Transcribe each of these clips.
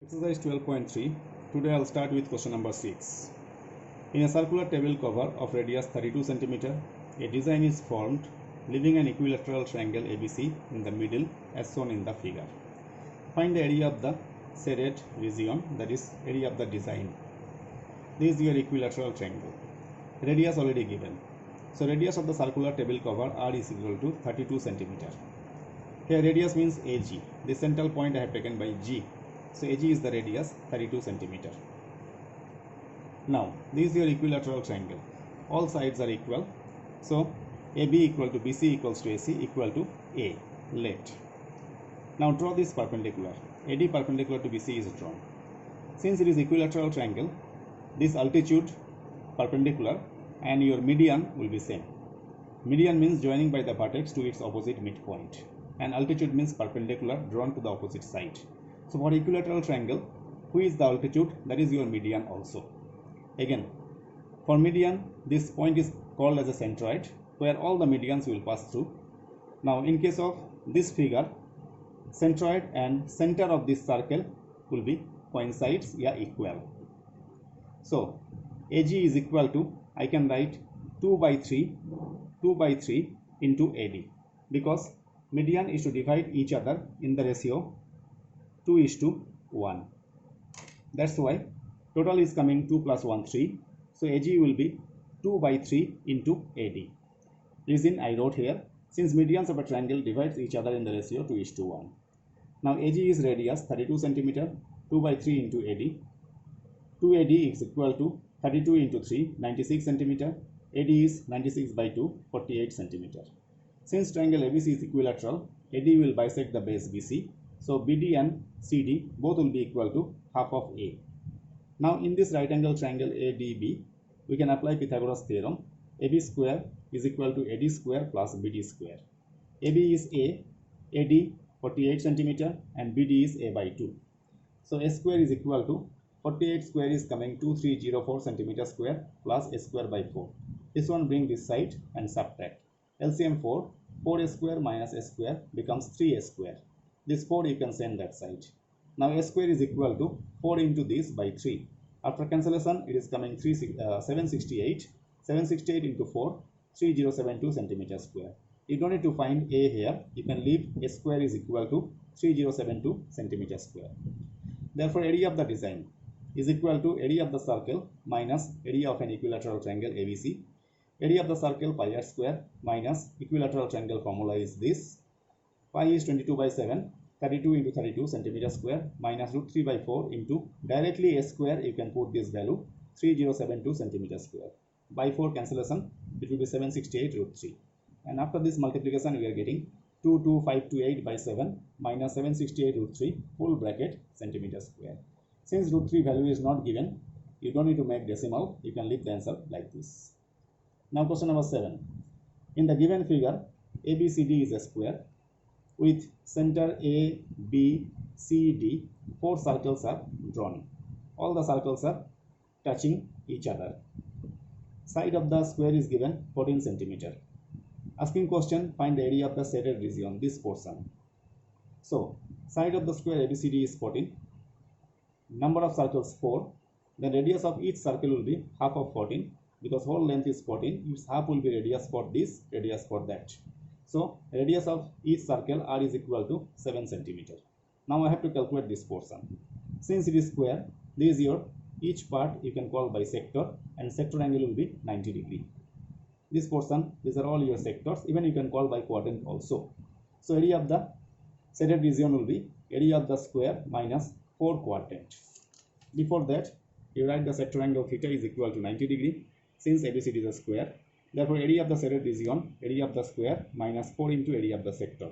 Exercise 12.3. Today I'll start with question number 6. In a circular table cover of radius 32 cm, a design is formed leaving an equilateral triangle ABC in the middle as shown in the figure. Find the area of the shaded region, that is area of the design. This is your equilateral triangle. Radius already given. So radius of the circular table cover R is equal to 32 cm. Here radius means AG. The central point I have taken by G. So AG is the radius 32 cm. Now this is your equilateral triangle. All sides are equal. So AB equal to BC equals to AC equal to A. Let. Now draw this perpendicular. AD perpendicular to BC is drawn. Since it is equilateral triangle, this altitude perpendicular and your median will be same. Median means joining by the vertex to its opposite midpoint, and altitude means perpendicular drawn to the opposite side. So for equilateral triangle, who is the altitude? That is your median also. Again, for median, this point is called as a centroid, where all the medians will pass through. Now in case of this figure, centroid and center of this circle will be coincides, equal. So AG is equal to, I can write 2 by 3 into AD, because median is to divide each other in the ratio 2:1. That's why total is coming 2 plus 1 3. So AG will be 2 by 3 into AD. Reason I wrote here, since medians of a triangle divides each other in the ratio 2:1. Now AG is radius 32 cm, 2 by 3 into AD. 2AD is equal to 32 into 3, 96 cm. AD is 96 by 2, 48 cm. Since triangle ABC is equilateral, AD will bisect the base BC. So BD and CD both will be equal to half of A. Now in this right angle triangle ADB, we can apply Pythagoras theorem. AB square is equal to AD square plus BD square. AB is A, AD 48 cm and BD is A by 2. So A square is equal to 48 square is coming 2304 cm square plus A square by 4. This one bring this side and subtract. LCM 4A square minus A square becomes 3A square. This 4 you can send that side. Now A square is equal to 4 into this by 3. After cancellation, it is coming 768. 768 into 4, 3072 centimeter square. You don't need to find A here. You can leave A square is equal to 3072 centimeter square. Therefore, area of the design is equal to area of the circle minus area of an equilateral triangle ABC. Area of the circle pi r square minus equilateral triangle formula is this. Pi is 22 by 7, 32 into 32 centimeter square minus root 3 by 4 into directly A square, you can put this value 3072 centimeter square. By 4 cancellation, it will be 768 root 3. And after this multiplication, we are getting 22528 by 7 minus 768 root 3 full bracket centimeter square. Since root 3 value is not given, you don't need to make decimal, you can leave the answer like this. Now question number 7. In the given figure, ABCD is a square with center A, B, C, D. 4 circles are drawn. All the circles are touching each other. Side of the square is given 14 cm. Asking question, find the area of the shaded region, this portion. So side of the square ABCD is 14. Number of circles 4. The radius of each circle will be half of 14, because whole length is 14. Its half will be radius for this, radius for that. So radius of each circle R is equal to 7 cm. Now I have to calculate this portion. Since it is square, this is your each part you can call by sector, and sector angle will be 90 degree. This portion, these are all your sectors. Even you can call by quadrant also. So area of the shaded region will be area of the square minus 4 quadrant. Before that, you write the sector angle theta is equal to 90 degree. Since ABCD is a square, therefore area of the shaded region, area of the square minus 4 into area of the sector.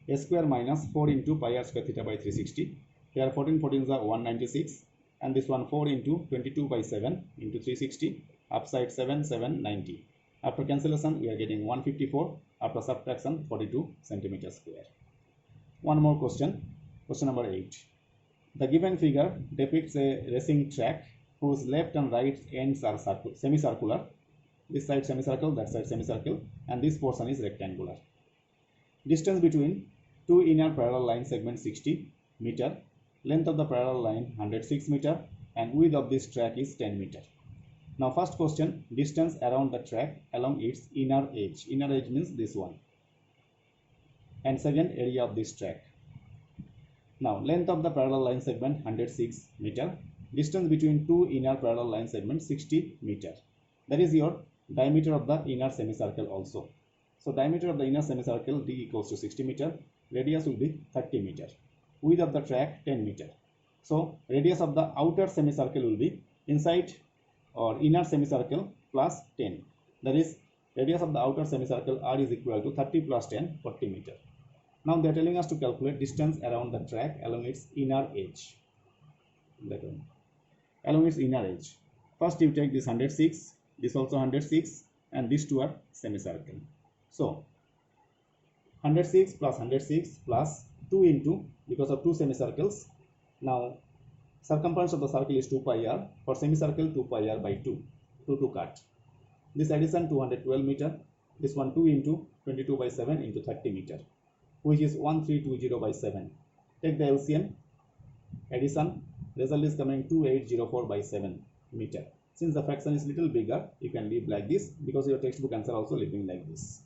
A square minus 4 into pi r square theta by 360. Here 14 14s are 196, and this one 4 into 22 by 7 into 360. Upside 7 790. After cancellation, we are getting 154. After subtraction, 42 centimeter square. One more question. Question number 8. The given figure depicts a racing track whose left and right ends are semicircular. This side semicircle, that side semicircle, and this portion is rectangular. Distance between two inner parallel line segments 60 meter. length of the parallel line 106 meter and width of this track is 10 meter. Now first question, distance around the track along its inner edge. Inner edge means this one. And second, area of this track. Now length of the parallel line segment 106 meter. Distance between two inner parallel line segments 60 meter. That is your diameter of the inner semicircle also. So diameter of the inner semicircle d equals to 60 meter. Radius will be 30 meter. Width of the track 10 meter. So radius of the outer semicircle will be inside or inner semicircle plus 10. That is radius of the outer semicircle r is equal to 30 plus 10, 40 meter. Now they are telling us to calculate distance around the track along its inner edge. Along its inner edge. First you take this 106, this also 106, and these two are semicircle. So 106 plus 106 plus 2 into, because of two semicircles, now circumference of the circle is 2 pi r. For semicircle 2 pi r by 2. 2 cut. This addition 212 meter. This one 2 into 22 by 7 into 30 meter, which is 1320 by 7. Take the LCM. Addition. Result is coming 2804 by 7 meter. Since the fraction is little bigger, you can leave like this because your textbook answer also leaving like this.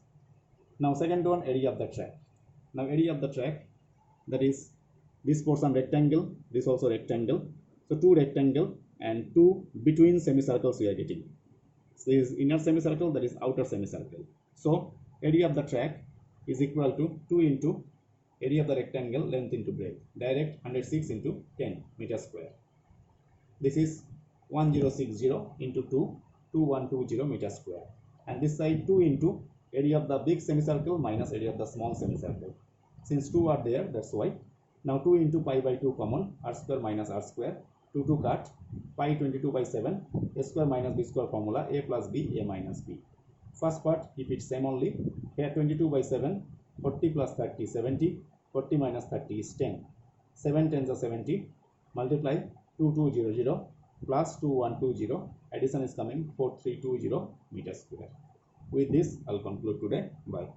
Now second one, area of the track. Now area of the track, that is this portion rectangle, this also rectangle. So two rectangle and two between semicircles we are getting. So this is inner semicircle, that is outer semicircle. So area of the track is equal to 2 into area of the rectangle length into breadth. Direct 106 into 10 meter square. This is 1060 into 2, 2120 meter square. And this side 2 into area of the big semicircle minus area of the small semicircle. Since 2 are there, that's why. Now 2 into pi by 2 common, r square minus r square, 2 cut, pi 22 by 7, a square minus b square formula, a plus b, a minus b. First part, keep it same only. Here 22 by 7, 40 plus 30, 70, 40 minus 30 is 10. 7 tens are 70, multiply 2200 plus 2120, addition is coming 4320 meter square. With this, I'll conclude today. Bye.